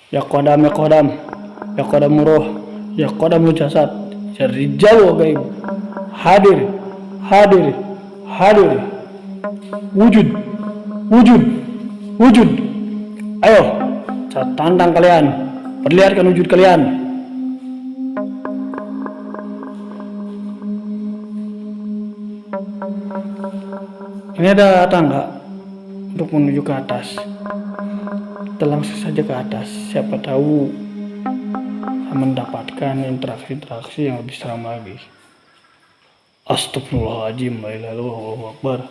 Ya Qadam, ya Qadam, ya Qadam roh, ya Qadam jasad, ya Rijal wa gaib. Hadir, hadir, hadir. Wujud, wujud, wujud. Ayo, saya tantang kalian. Perlihatkan wujud kalian. Ini ada tangga untuk menuju ke atas. Kita langsung saja ke atas. Siapa tahu saya mendapatkan interaksi-interaksi yang lebih seram lagi. Astagfirullahaladzim, Allahu Akbar.